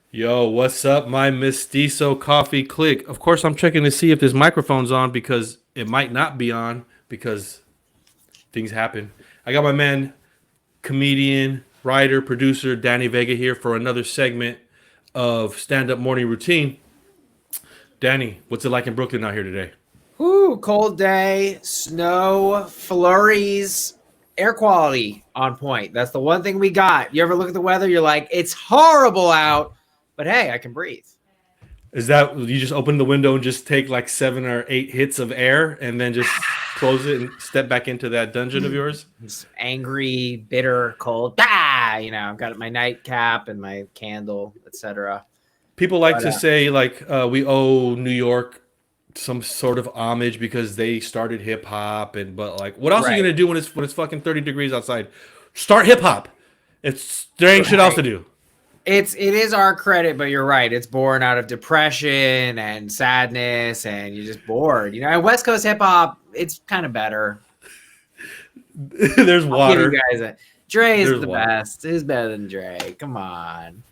Yo, what's up, my Mestizo Coffee Click? Of course, I'm checking to see if this microphone's on because it might not be on because things happen. I got my man, comedian, writer, producer Danny Vega here for another segment of Stand Up Morning Routine. Danny, what's it like in Brooklyn out here today? Whoo, cold day, snow, flurries, air quality on point. That's the one thing we got. You ever look at the weather, you're like, it's horrible out, but hey, I can breathe. Is that you just open the window and just take like 7 or 8 hits of air and then just close it and step back into that dungeon of yours? It's angry, bitter, cold. I've got my nightcap and my candle, etc. People like But to say like we owe New York some sort of homage because they started hip hop and but like what else are you right, gonna do when it's fucking 30 degrees outside? Start hip hop. It's there ain't shit else right. to do. It is our credit, but you're right. It's born out of depression and sadness, and you're just bored. And West Coast hip hop, it's kind of better. There's I'll give you water. guys a Dre is There's the water. best. Who's better than Dre? Come on.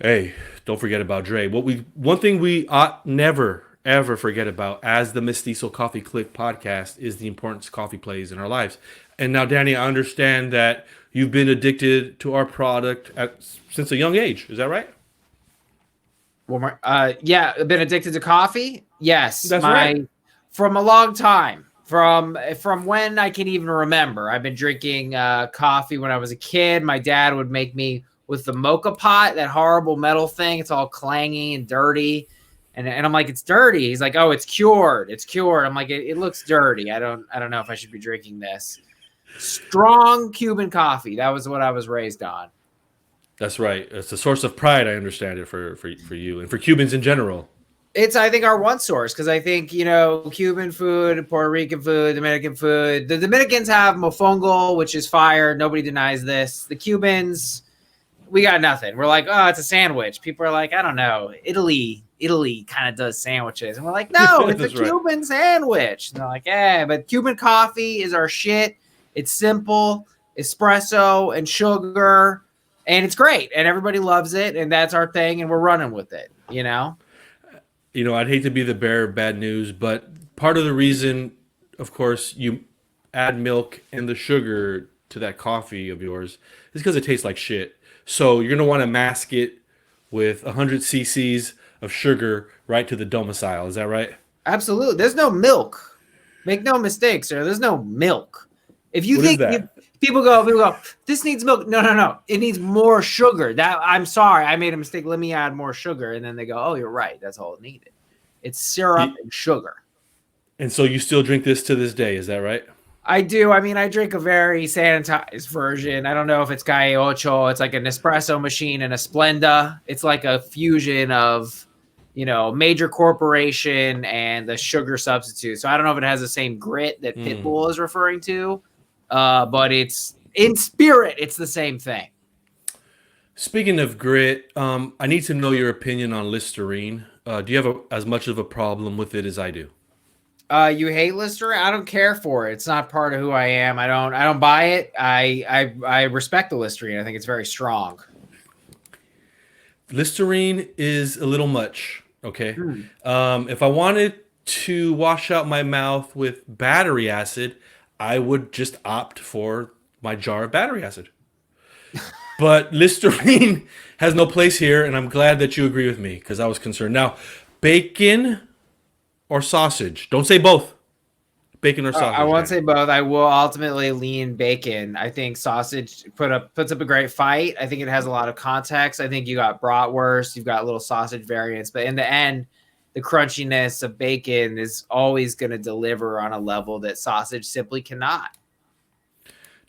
Hey, don't forget about Dre. One thing we ought never ever forget about as the Mestizo Coffee Click podcast is the importance coffee plays in our lives. And now, Danny, I understand that you've been addicted to our product since a young age. Is that right? One more. Yeah, I've been addicted to coffee. Yes, That's right. from a long time. From when I can even remember. I've been drinking coffee when I was a kid. My dad would make me with the mocha pot, that horrible metal thing. It's all clangy and dirty. And I'm like, it's dirty. He's like, oh, it's cured. It's cured. I'm like, it looks dirty. I don't know if I should be drinking this. Strong Cuban coffee. That was what I was raised on. That's right. It's a source of pride. I understand it for you and for Cubans in general. It's, I think, our one source because I think, Cuban food, Puerto Rican food, Dominican food. The Dominicans have mofongo, which is fire. Nobody denies this. The Cubans, we got nothing. We're like, oh, it's a sandwich. People are like, I don't know. Italy kind of does sandwiches. And we're like, no, it's a That's right. Cuban sandwich. And they're like, yeah, but Cuban coffee is our shit. It's simple, espresso and sugar, and it's great. And everybody loves it. And that's our thing. And we're running with it. I'd hate to be the bearer of bad news, but part of the reason, of course, you add milk and the sugar to that coffee of yours is because it tastes like shit. So you're gonna want to mask it with 100 cc's of sugar right to the domicile. Is that right? Absolutely. There's no milk. Make no mistake, sir. There's no milk. If you What is think that? people go, this needs milk. No, no, no. It needs more sugar. I'm sorry, I made a mistake. Let me add more sugar. And then they go, oh, you're right. That's all it needed. It's syrup and sugar. And so you still drink this to this day. Is that right? I do. I mean, I drink a very sanitized version. I don't know if it's Calle Ocho. It's like an espresso machine and a Splenda. It's like a fusion of, major corporation and the sugar substitute. So I don't know if it has the same grit that Pitbull is referring to, but it's in spirit. It's the same thing. Speaking of grit, I need to know your opinion on Listerine. Do you have as much of a problem with it as I do? You hate Listerine? I don't care for it. It's not part of who I am. I don't buy it. I respect the Listerine. I think it's very strong. Listerine is a little much. Okay. Hmm. If I wanted to wash out my mouth with battery acid, I would just opt for my jar of battery acid. But Listerine has no place here, and I'm glad that you agree with me because I was concerned. Now, bacon or sausage? Don't say both. Bacon or I sausage, won't Danny. say both. I will ultimately lean bacon. I think sausage puts up a great fight. I think it has a lot of context. I think you got bratwurst, you've got little sausage variants, but in the end, the crunchiness of bacon is always going to deliver on a level that sausage simply cannot.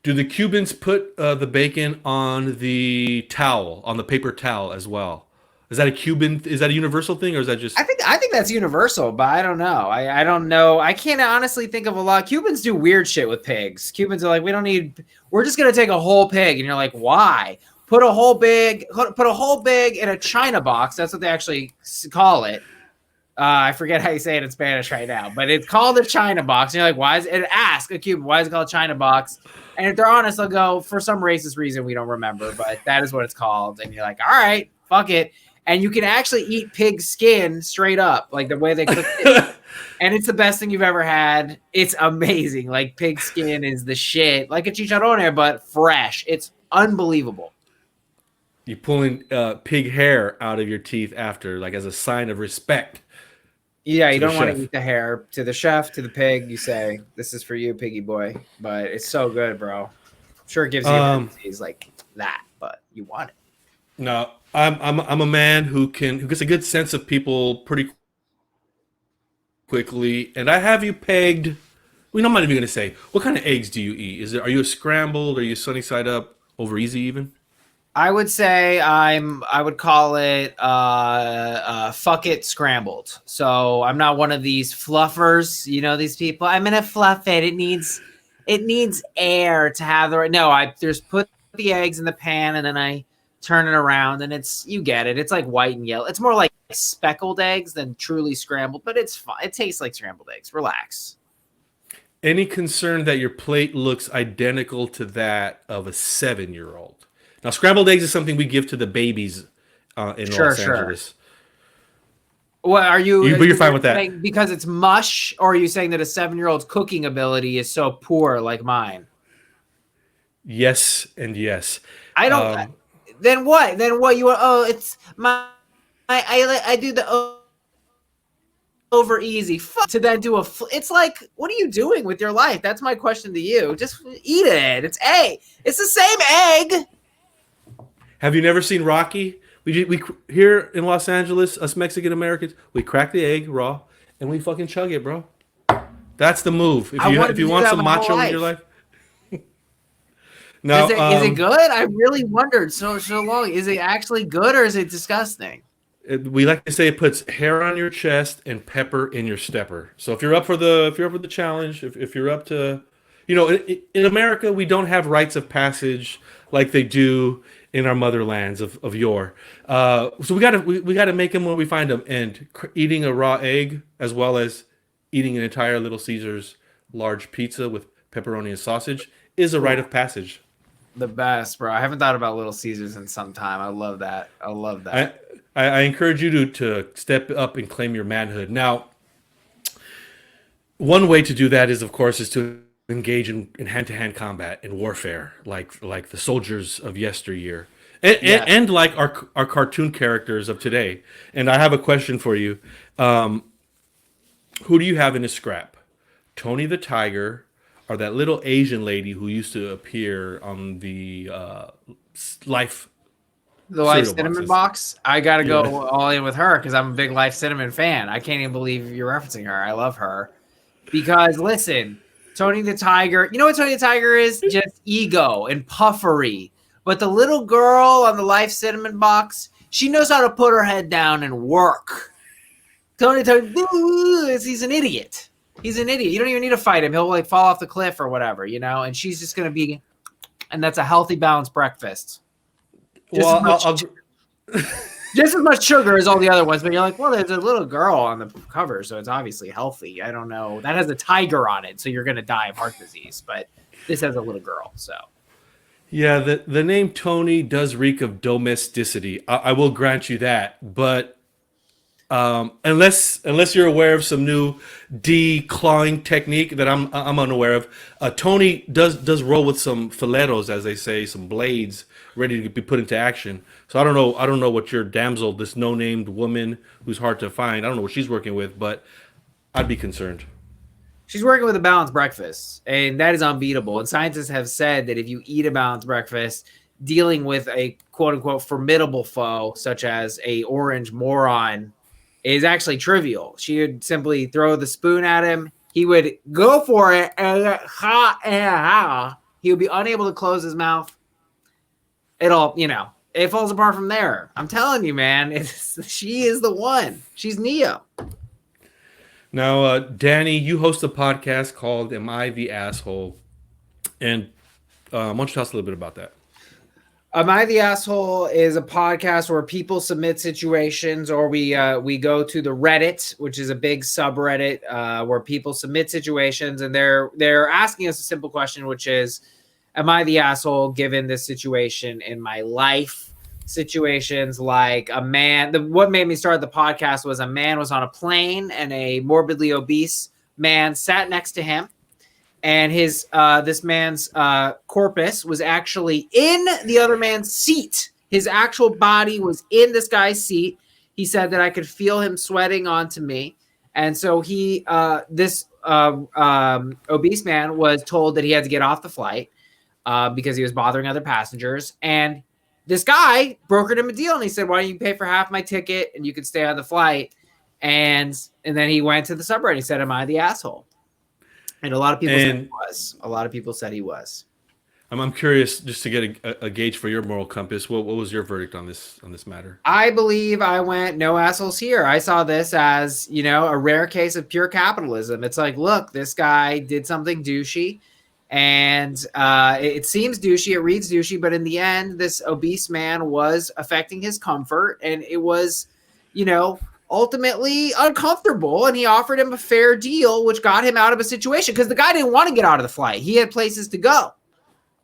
Do the Cubans put the bacon on the towel, on the paper towel as well? Is that a Cuban? Is that a universal thing, or is that just I think that's universal, but I don't know. I don't know. I can't honestly think of a lot. Cubans do weird shit with pigs. Cubans are like, we're just gonna take a whole pig, and you're like, why? Put a whole pig in a china box. That's what they actually call it. I forget how you say it in Spanish right now, but it's called a china box. And you're like, why is it? Ask a Cuban, why is it called a china box? And if they're honest, they'll go, for some racist reason we don't remember, but that is what it's called. And you're like, all right, fuck it. and you can actually eat pig skin straight up, like the way they cook it. And it's the best thing you've ever had. It's amazing. Like pig skin is the shit, like a chicharrone, but fresh. It's unbelievable. You're pulling pig hair out of your teeth after, like as a sign of respect. Yeah, you To the don't want chef. to eat the hair. To the chef, to the pig, you say, "This is for you, piggy boy." But it's so good, bro. Sure, it gives you emergencies like that, but you want it. No, I'm a man who gets a good sense of people pretty quickly, and I have you pegged. Well, I'm not even gonna say what kind of eggs do you eat. Are you a scrambled? Are you sunny side up over easy even? I would say I would call it fuck it scrambled. So I'm not one of these fluffers, you know, these people. I'm gonna fluff it. It needs air to have the right. No, I just put the eggs in the pan and then I turn it around and you get it. It's like white and yellow. It's more like speckled eggs than truly scrambled, but it's fine. It tastes like scrambled eggs. Relax. Any concern that your plate looks identical to that of a 7-year-old? Now, scrambled eggs is something we give to the babies in Sure, Los sure. Angeles. What are you? But you're fine with that because it's mush, or are you saying that a 7-year-old's cooking ability is so poor like mine? Yes and yes. I don't. Then what? Then what? You are? Oh, it's my. I do the over easy to then do it's like, what are you doing with your life? That's my question to you. Just eat it. It's it's the same egg. Have you never seen Rocky? We here in Los Angeles, us Mexican Americans, we crack the egg raw and we fucking chug it, bro. That's the move. If you want some macho in your life. Now, is it good? I really wondered so long. Is it actually good or is it disgusting? We like to say it puts hair on your chest and pepper in your stepper. So if you're up for the challenge, if you're up to, in America we don't have rites of passage like they do in our motherlands of yore. So we gotta make them when we find them. And eating a raw egg as well as eating an entire Little Caesars large pizza with pepperoni and sausage is a rite of passage. The best, bro. I haven't thought about Little Caesars in some time. I love that. I encourage you to step up and claim your manhood. Now, one way to do that is, of course, to engage in hand-to-hand combat and warfare, like the soldiers of yesteryear, and like our cartoon characters of today. And I have a question for you: who do you have in a scrap? Tony the Tiger, or that little Asian lady who used to appear on the Life? The Life Cinnamon box. I gotta go all in with her because I'm a big Life Cinnamon fan. I can't even believe you're referencing her. I love her because listen, Tony the Tiger. You know what Tony the Tiger is? Just ego and puffery. But the little girl on the Life Cinnamon box, she knows how to put her head down and work. Tony, he's an idiot. He's an idiot. You don't even need to fight him. He'll like fall off the cliff or whatever, And she's just gonna be, and that's a healthy, balanced breakfast. Just as much sugar as all the other ones, but you're like, well, there's a little girl on the cover, so it's obviously healthy. I don't know. That has a tiger on it, so you're going to die of heart disease. But this has a little girl, so. Yeah, the name Tony does reek of domesticity. I will grant you that, but unless you're aware of some new declawing technique that I'm unaware of, Tony does roll with some filetos, as they say, some blades ready to be put into action. So I don't know what your damsel, this no-named woman who's hard to find, I don't know what she's working with, but I'd be concerned. She's working with a balanced breakfast, and that is unbeatable. And scientists have said that if you eat a balanced breakfast, dealing with a quote-unquote formidable foe, such as a orange moron, is actually trivial. She would simply throw the spoon at him. He would go for it, and he would be unable to close his mouth. It falls apart from there. I'm telling you, man, she is the one. She's Neo. Now, Danny, you host a podcast called Am I the Asshole? And why don't you tell us a little bit about that? Am I the Asshole is a podcast where people submit situations, or we go to the Reddit, which is a big subreddit where people submit situations, and they're asking us a simple question, which is, am I the asshole given this situation in my life? situations like a man. What made me start the podcast was a man was on a plane and a morbidly obese man sat next to him, and his this man's corpus was actually in the other man's seat. His actual body was in this guy's seat. He said that I could feel him sweating onto me, and so this obese man was told that he had to get off the flight because he was bothering other passengers. And this guy brokered him a deal, and he said, "Why don't you pay for half my ticket and you could stay on the flight?" And then he went to the subreddit and he said, "Am I the asshole?" And a lot of people said he was. A lot of people said he was. I'm curious, just to get a gauge for your moral compass. What was your verdict on this matter? I believe I went no assholes here. I saw this as, a rare case of pure capitalism. It's like, look, this guy did something douchey, and it seems douchey, it reads douchey, but in the end, this obese man was affecting his comfort, and it was, ultimately uncomfortable, and he offered him a fair deal, which got him out of a situation because the guy didn't want to get out of the flight. He had places to go.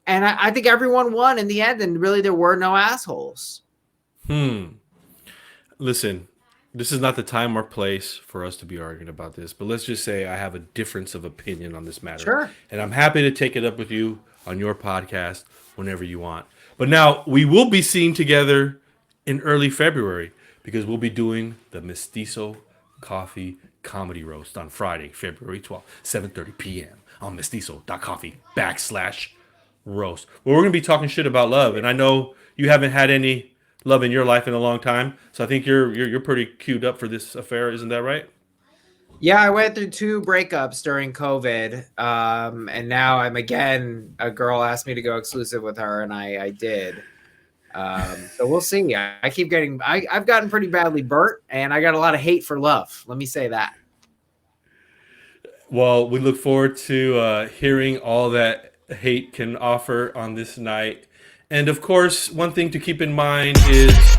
And I think everyone won in the end, and really there were no assholes. Listen, this is not the time or place for us to be arguing about this, but let's just say I have a difference of opinion on this matter. Sure. And I'm happy to take it up with you on your podcast whenever you want. But now we will be seen together in early February because we'll be doing the Mestizo Coffee Comedy Roast on Friday, February 12th, 7:30 p.m. on mestizo.coffee/roast. Well, we're going to be talking shit about love, and I know you haven't had any love in your life in a long time, so I think you're pretty queued up for this affair, isn't that right? Yeah, I went through 2 breakups during COVID, and now I'm again. A girl asked me to go exclusive with her, and I did. So we'll see. I keep getting. I've gotten pretty badly burnt, and I got a lot of hate for love. Let me say that. Well, we look forward to hearing all that hate can offer on this night. And of course, one thing to keep in mind is